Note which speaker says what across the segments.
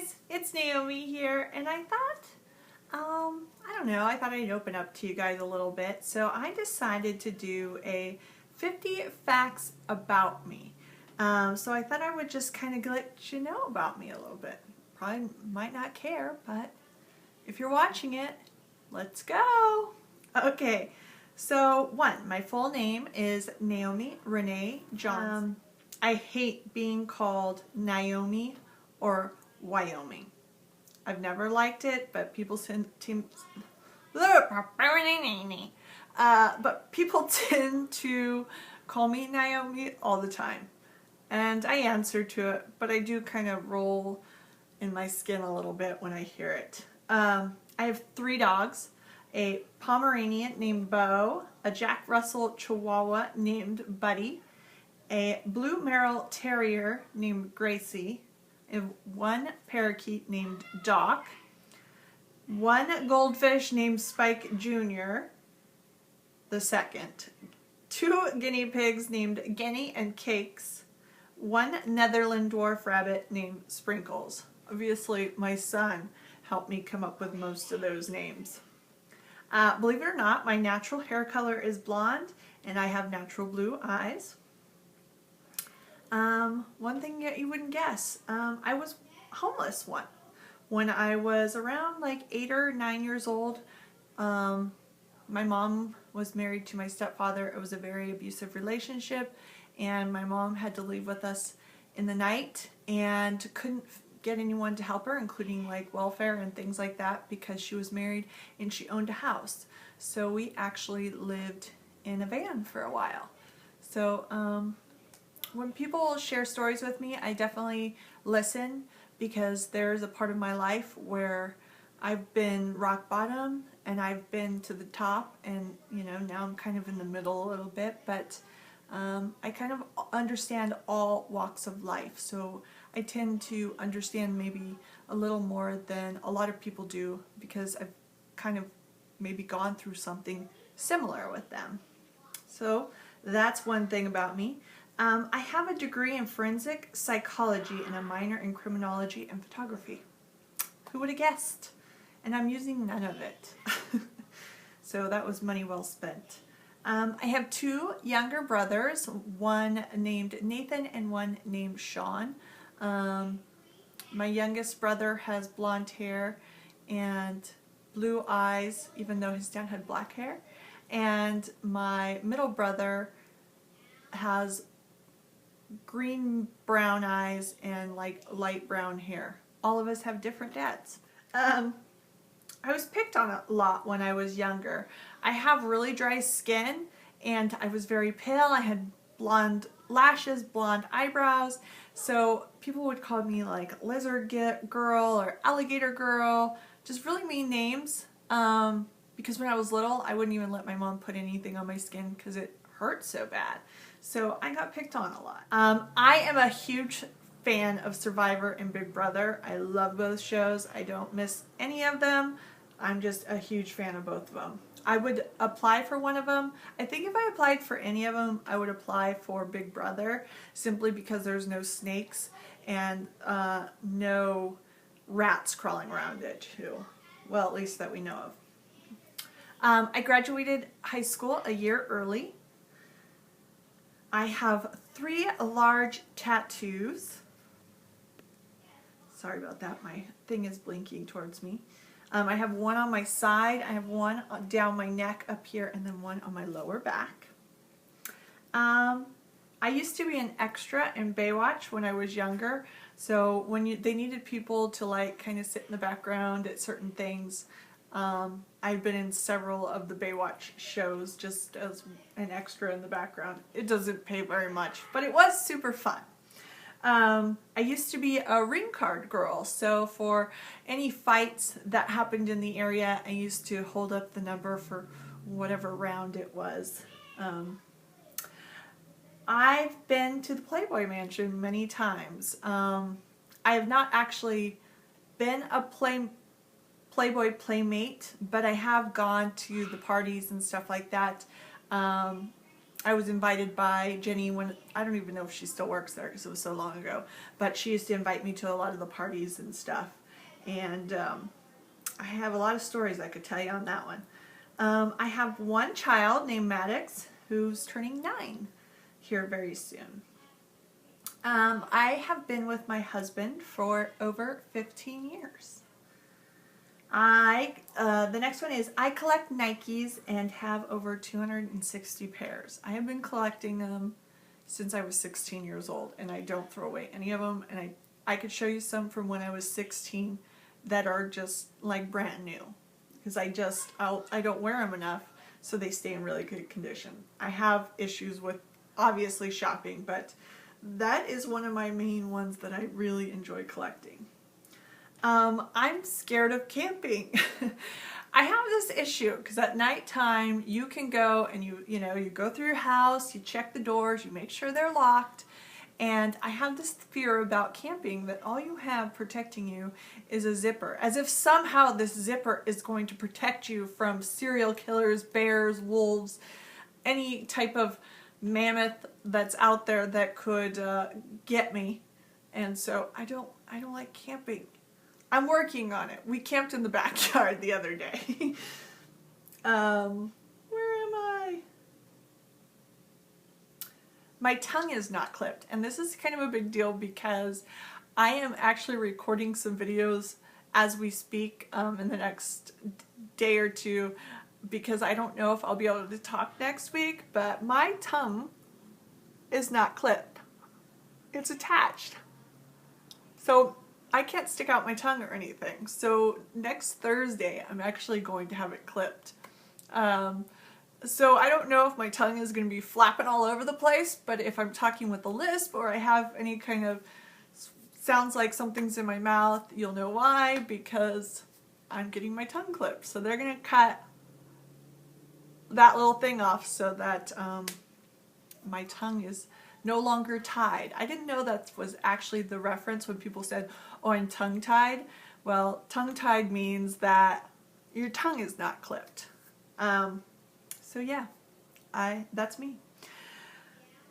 Speaker 1: guys, it's Naomi here, and I thought, I don't know, I thought I'd open up to you guys a little bit, so I decided to do a 50 facts about me. So I thought I would just kind of let you know about me a little bit. Probably might not care, but if you're watching it, let's go. Okay, so my full name is Naomi Renee Johnson. I hate being called Naomi or Wyoming. I've never liked it, but people tend to call me Naomi all the time. And I answer to it, but I do kind of roll in my skin a little bit when I hear it. I have 3 dogs, a Pomeranian named Bo, a Jack Russell Chihuahua named Buddy, a Blue Merrill Terrier named Gracie, and 1 parakeet named Doc, 1 goldfish named Spike Jr., the second, 2 guinea pigs named Guinea and Cakes, 1 Netherland dwarf rabbit named Sprinkles. Obviously, my son helped me come up with most of those names. Believe it or not, my natural hair color is blonde, and I have natural blue eyes. One thing that you wouldn't guess, I was homeless when I was around like 8 or 9 years old. My mom was married to my stepfather. It was a very abusive relationship, and my mom had to leave with us in the night and couldn't get anyone to help her, including like welfare and things like that, because she was married and she owned a house. So we actually lived in a van for a while. So when people share stories with me, I definitely listen, because there's a part of my life where I've been rock bottom and I've been to the top, and you know, now I'm kind of in the middle a little bit, but I kind of understand all walks of life, so I tend to understand maybe a little more than a lot of people do, because I've kind of maybe gone through something similar with them. So that's one thing about me. I have a degree in forensic psychology and a minor in criminology and photography. Who would have guessed? And I'm using none of it. So that was money well spent. I have 2 younger brothers, 1 named Nathan and 1 named Sean. My youngest brother has blonde hair and blue eyes, even though his dad had black hair. And my middle brother has green brown eyes and like light brown hair. All of us have different dads. I was picked on a lot when I was younger. I have really dry skin, and I was very pale. I had blonde lashes, blonde eyebrows, so people would call me like lizard girl or alligator girl, just really mean names, because when I was little I wouldn't even let my mom put anything on my skin because it hurt so bad. So I got picked on a lot. I am a huge fan of Survivor and Big Brother. I love both shows. I don't miss any of them. I'm just a huge fan of both of them. I would apply for one of them. I think if I applied for any of them, I would apply for Big Brother, simply because there's no snakes and no rats crawling around it too. Well, at least that we know of. I graduated high school a year early. I have 3 large tattoos. Sorry about that, my thing is blinking towards me. I have 1 on my side, I have 1 down my neck up here, and then 1 on my lower back. I used to be an extra in Baywatch when I was younger, so when they needed people to like kind of sit in the background at certain things, I've been in several of the Baywatch shows just as an extra in the background. It doesn't pay very much, but it was super fun. I used to be a ring card girl, so for any fights that happened in the area, I used to hold up the number for whatever round it was. I've been to the Playboy Mansion many times. I have not actually been a Playboy playmate, but I have gone to the parties and stuff like that. I was invited by Jenny when, I don't even know if she still works there because it was so long ago, but she used to invite me to a lot of the parties and stuff. And I have a lot of stories I could tell you on that one. I have one child named Maddox who's turning 9 here very soon. I have been with my husband for over 15 years. The next one is I collect Nikes and have over 260 pairs. I have been collecting them since I was 16 years old, and I don't throw away any of them. And I could show you some from when I was 16 that are just like brand new, because I don't wear them enough, so they stay in really good condition. I have issues with obviously shopping, but that is one of my main ones that I really enjoy collecting. I'm scared of camping. I have this issue because at nighttime you can go and you go through your house, you check the doors, you make sure they're locked, and I have this fear about camping that all you have protecting you is a zipper, as if somehow this zipper is going to protect you from serial killers, bears, wolves, any type of mammoth that's out there that could get me. And so I don't like camping. I'm working on it. We camped in the backyard the other day. Where am I? My tongue is not clipped, and this is kind of a big deal because I am actually recording some videos as we speak in the next day or two, because I don't know if I'll be able to talk next week, but my tongue is not clipped. It's attached. So I can't stick out my tongue or anything. So next Thursday, I'm actually going to have it clipped. So I don't know if my tongue is going to be flapping all over the place, but if I'm talking with a lisp or I have any kind of sounds like something's in my mouth, you'll know why, because I'm getting my tongue clipped. So they're going to cut that little thing off so that my tongue is no longer tied. I didn't know that was actually the reference when people said, oh, I'm tongue-tied. Well, tongue-tied means that your tongue is not clipped. So yeah, that's me.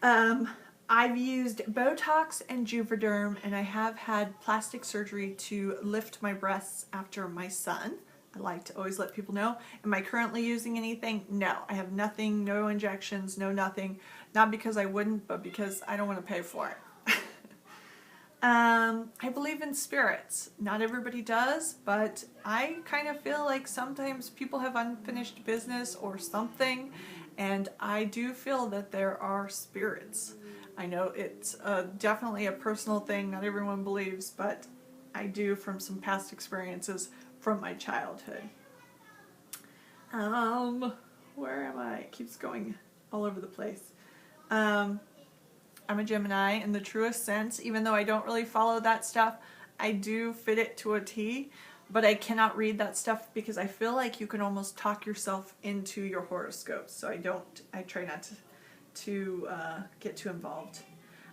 Speaker 1: I've used Botox and Juvederm, and I have had plastic surgery to lift my breasts after my son. I like to always let people know. Am I currently using anything? No, I have nothing, no injections, no nothing. Not because I wouldn't, but because I don't want to pay for it. I believe in spirits. Not everybody does, but I kind of feel like sometimes people have unfinished business or something, and I do feel that there are spirits. I know it's definitely a personal thing, not everyone believes, but I do from some past experiences from my childhood. Where am I? It keeps going all over the place. I'm a Gemini in the truest sense. Even though I don't really follow that stuff, I do fit it to a T, but I cannot read that stuff because I feel like you can almost talk yourself into your horoscopes. So I try not to get too involved.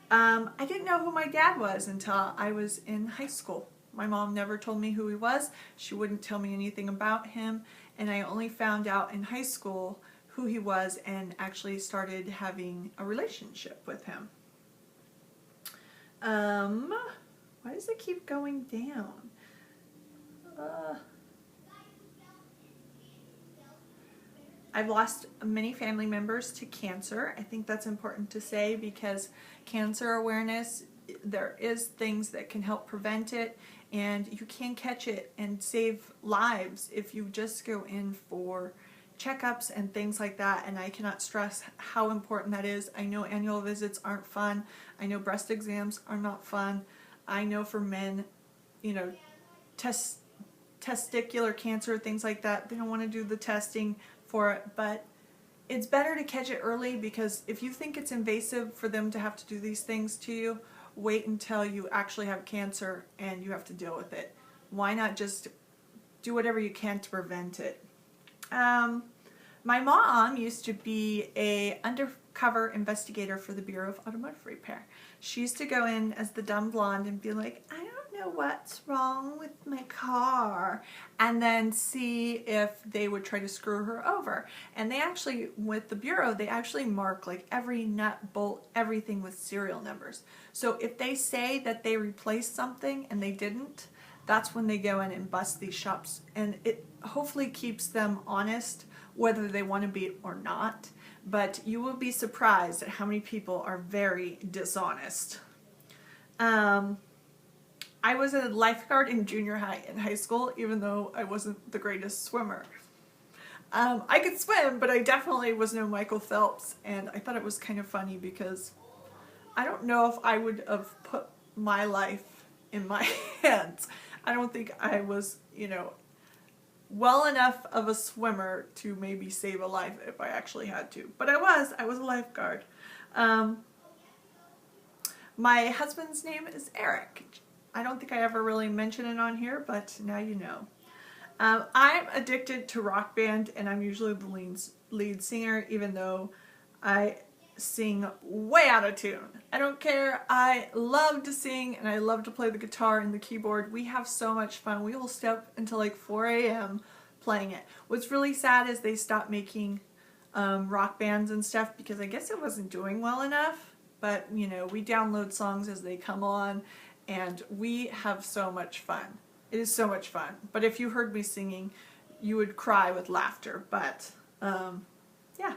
Speaker 1: I didn't know who my dad was until I was in high school. My mom never told me who he was. She wouldn't tell me anything about him, and I only found out in high school who he was and actually started having a relationship with him. Why does it keep going down? I've lost many family members to cancer. I think that's important to say because cancer awareness, there is things that can help prevent it, and you can catch it and save lives if you just go in for checkups and things like that, and I cannot stress how important that is. I know annual visits aren't fun. I know breast exams are not fun. I know for men, testicular cancer, things like that, they don't want to do the testing for it, but it's better to catch it early, because if you think it's invasive for them to have to do these things to you, wait until you actually have cancer and you have to deal with it. Why not just do whatever you can to prevent it? My mom used to be an undercover investigator for the Bureau of Automotive Repair. She used to go in as the dumb blonde and be like, I don't know what's wrong with my car, and then see if they would try to screw her over. And they actually, with the Bureau, they actually mark like every nut, bolt, everything with serial numbers. So if they say that they replaced something and they didn't, that's when they go in and bust these shops. And it hopefully keeps them honest, whether they want to be or not. But you will be surprised at how many people are very dishonest. I was a lifeguard in junior high and high school, even though I wasn't the greatest swimmer. I could swim, but I definitely was no Michael Phelps, and I thought it was kind of funny because I don't know if I would have put my life in my hands. I don't think I was, well enough of a swimmer to maybe save a life if I actually had to. But I was a lifeguard. My husband's name is Eric. I don't think I ever really mentioned it on here, but now you know. I'm addicted to Rock Band, and I'm usually the lead singer, even though I sing way out of tune. I don't care. I love to sing, and I love to play the guitar and the keyboard. We have so much fun. We will stay up until like 4 a.m. playing it. What's really sad is they stopped making rock bands and stuff because I guess it wasn't doing well enough. But, we download songs as they come on, and we have so much fun. It is so much fun. But if you heard me singing, you would cry with laughter. But, yeah.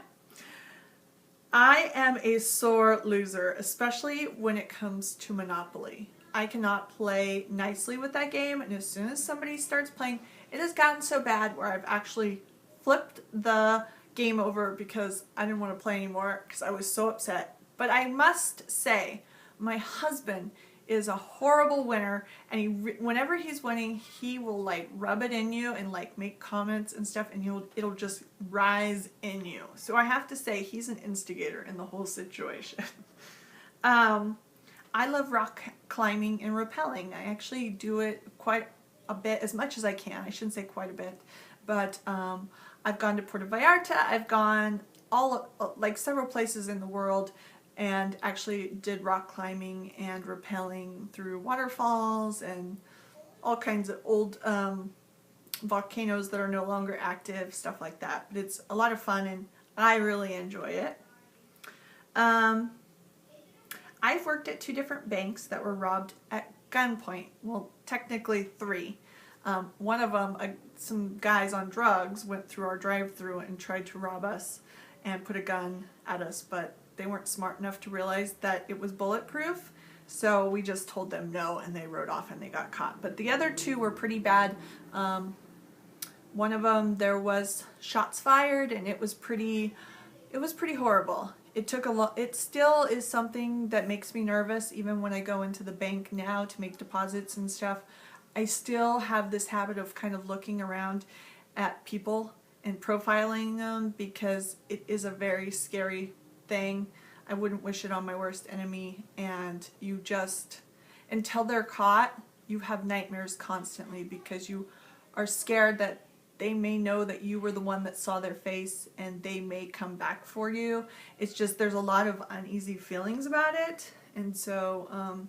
Speaker 1: I am a sore loser, especially when it comes to Monopoly. I cannot play nicely with that game, and as soon as somebody starts playing, it has gotten so bad where I've actually flipped the game over because I didn't want to play anymore because I was so upset. But I must say, my husband is a horrible winner, and whenever he's winning, he will like rub it in you and like make comments and stuff, and it'll just rise in you. So I have to say, he's an instigator in the whole situation. I love rock climbing and rappelling. I actually do it quite a bit, as much as I can. I shouldn't say quite a bit, but I've gone to Puerto Vallarta. I've gone like several places in the world, and actually did rock climbing and rappelling through waterfalls and all kinds of old volcanoes that are no longer active, stuff like that. But it's a lot of fun, and I really enjoy it. I've worked at 2 different banks that were robbed at gunpoint. Well, technically 3. One of them, some guys on drugs went through our drive-thru and tried to rob us and put a gun at us, but they weren't smart enough to realize that it was bulletproof, so we just told them no, and they rode off and they got caught. But the other 2 were pretty bad. One of them, there was shots fired, and it was pretty horrible. It took a lot. It still is something that makes me nervous, even when I go into the bank now to make deposits and stuff. I still have this habit of kind of looking around at people and profiling them because it is a very scary thing. I wouldn't wish it on my worst enemy, and you just, until they're caught, you have nightmares constantly because you are scared that they may know that you were the one that saw their face and they may come back for you. It's just, there's a lot of uneasy feelings about it, and so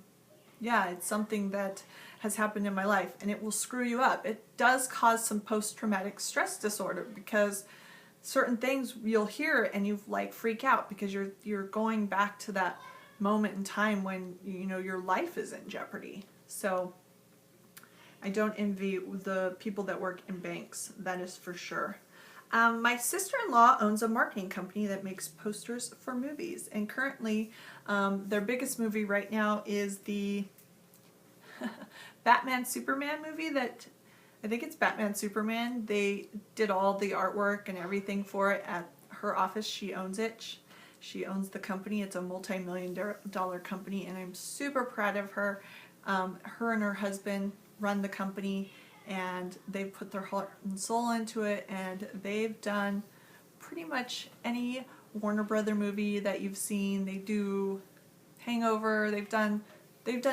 Speaker 1: yeah, it's something that has happened in my life, and it will screw you up. It does cause some post-traumatic stress disorder because certain things you'll hear and you like freak out because you're going back to that moment in time when your life is in jeopardy. So I don't envy the people that work in banks, that is for sure. My sister-in-law owns a marketing company that makes posters for movies, and currently their biggest movie right now is the Batman Superman movie that, I think it's Batman Superman. They did all the artwork and everything for it at her office. She owns it. She owns the company. It's a multi-million-dollar company, and I'm super proud of her. Her and her husband run the company, and they've put their heart and soul into it, and they've done pretty much any Warner Brother movie that you've seen. They do Hangover. They've done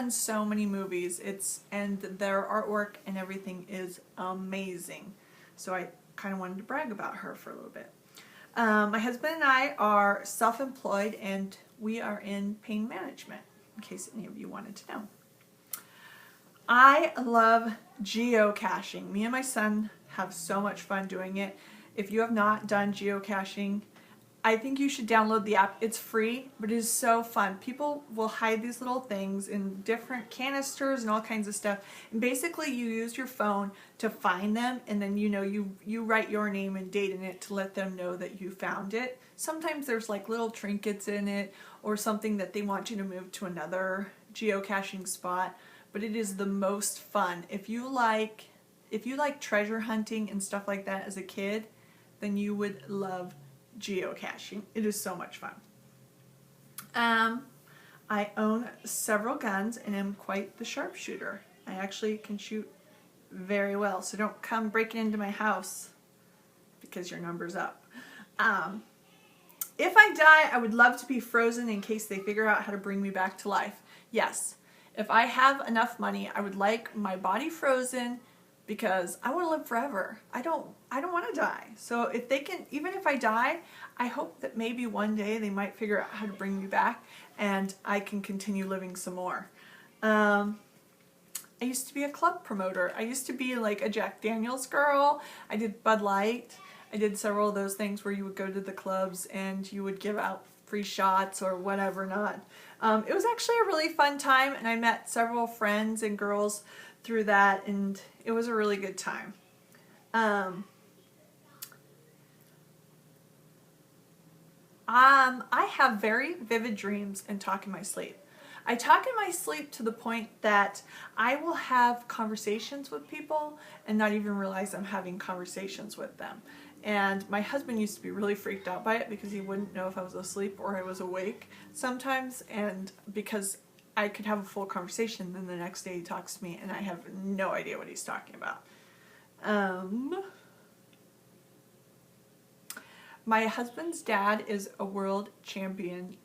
Speaker 1: so many movies. And their artwork and everything is amazing. So I kind of wanted to brag about her for a little bit. My husband and I are self-employed, and we are in pain management, in case any of you wanted to know. I love geocaching. Me and my son have so much fun doing it. If you have not done geocaching, I think you should download the app. It's free, but it is so fun. People will hide these little things in different canisters and all kinds of stuff. And basically you use your phone to find them, and then you write your name and date in it to let them know that you found it. Sometimes there's like little trinkets in it or something that they want you to move to another geocaching spot, but it is the most fun. If you like treasure hunting and stuff like that as a kid, then you would love geocaching. It is so much fun. I own several guns and am quite the sharpshooter. I actually can shoot very well, so don't come breaking into my house because your number's up. If I die, I would love to be frozen in case they figure out how to bring me back to life. Yes, if I have enough money, I would like my body frozen because I want to live forever. I don't want to die. So if they can, even if I die, I hope that maybe one day they might figure out how to bring me back and I can continue living some more. I used to be a club promoter. I used to be like a Jack Daniels girl. I did Bud Light. I did several of those things where you would go to the clubs and you would give out free shots or whatever not. It was actually a really fun time, and I met several friends and girls through that, and it was a really good time. I have very vivid dreams and talk in my sleep. I talk in my sleep to the point that I will have conversations with people and not even realize I'm having conversations with them. And my husband used to be really freaked out by it because he wouldn't know if I was asleep or I was awake sometimes, and because I could have a full conversation, then the next day he talks to me and I have no idea what he's talking about. My husband's dad is a world champion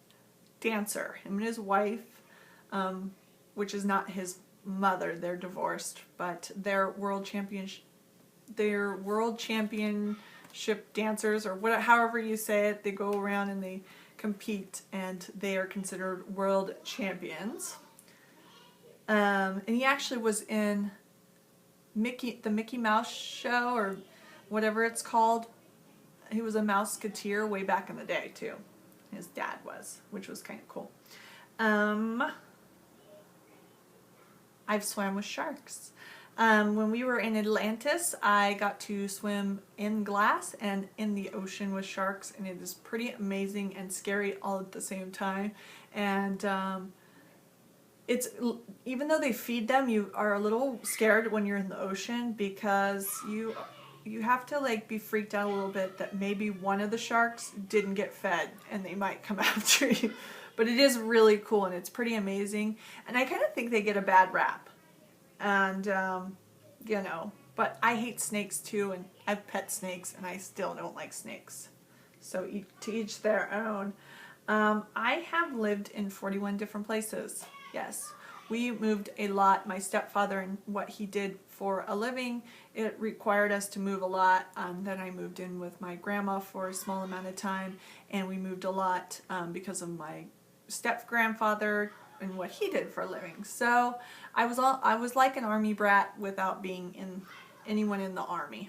Speaker 1: dancer. Him and his wife, which is not his mother, they're divorced, but they're world championship dancers, or whatever, however you say it. They go around and they compete, and they are considered world champions. And he actually was in the Mickey Mouse show, or whatever it's called. He was a Mouseketeer way back in the day too. His dad was, which was kind of cool. I've swam with sharks. When we were in Atlantis, I got to swim in glass and in the ocean with sharks, and it is pretty amazing and scary all at the same time. And it's, even though they feed them, you are a little scared when you're in the ocean because you have to like be freaked out a little bit that maybe one of the sharks didn't get fed and they might come after you. But it is really cool and it's pretty amazing. And I kind of think they get a bad rap. And, but I hate snakes too, and I've pet snakes and I still don't like snakes. So to each their own. I have lived in 41 different places. Yes. We moved a lot. My stepfather and what he did for a living, it required us to move a lot. Then I moved in with my grandma for a small amount of time, and we moved a lot because of my step-grandfather and what he did for a living. So I was like an army brat without being anyone in the army.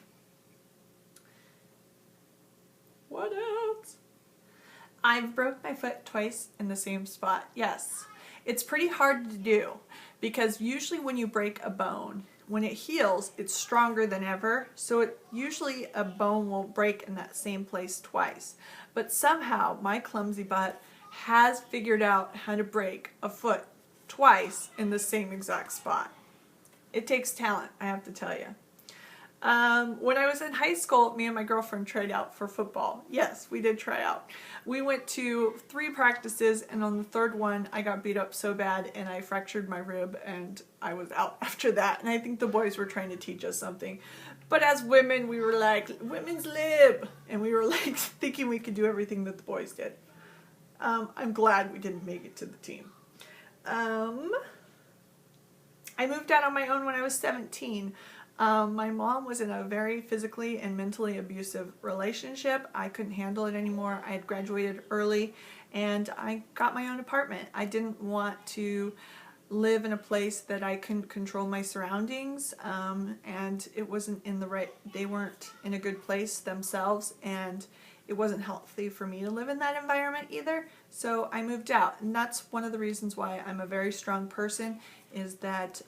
Speaker 1: What else? I've broke my foot twice in the same spot. Yes. It's pretty hard to do because usually when you break a bone, when it heals, it's stronger than ever. So usually a bone won't break in that same place twice. But somehow my clumsy butt has figured out how to break a foot twice in the same exact spot. It takes talent, I have to tell you. When I was in high school, me and my girlfriend tried out for football. Yes, we did try out. We went to 3 practices, and on the 3rd one, I got beat up so bad, and I fractured my rib, and I was out after that. And I think the boys were trying to teach us something. But as women, we were like, women's lib! And we were like thinking we could do everything that the boys did. I'm glad we didn't make it to the team. I moved out on my own when I was 17. My mom was in a very physically and mentally abusive relationship. I couldn't handle it anymore. I had graduated early and I got my own apartment. I didn't want to live in a place that I couldn't control my surroundings, and it wasn't in the right, they weren't in a good place themselves, and it wasn't healthy for me to live in that environment either. So I moved out, and that's one of the reasons why I'm a very strong person, is that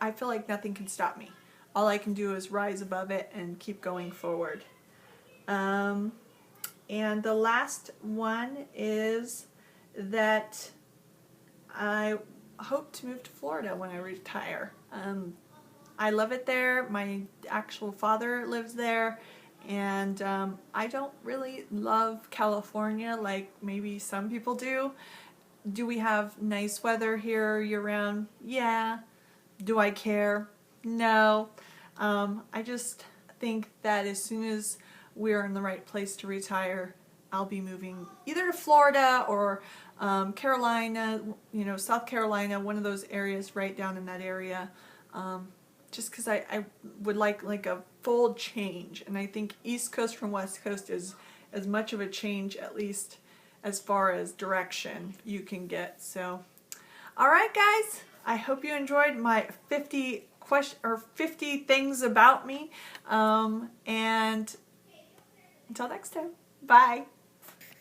Speaker 1: I feel like nothing can stop me. All I can do is rise above it and keep going forward. And the last one is that I hope to move to Florida when I retire. I love it there. My actual father lives there, and I don't really love California like maybe some people do. Do we have nice weather here year-round? Yeah. Do I care? No. I just think that as soon as we're in the right place to retire, I'll be moving either to Florida or Carolina, South Carolina, one of those areas right down in that area, just because I would like a full change. And I think East Coast from West Coast is as much of a change, at least as far as direction, you can get. So, all right, guys, I hope you enjoyed my 50 things about me, and until next time, bye.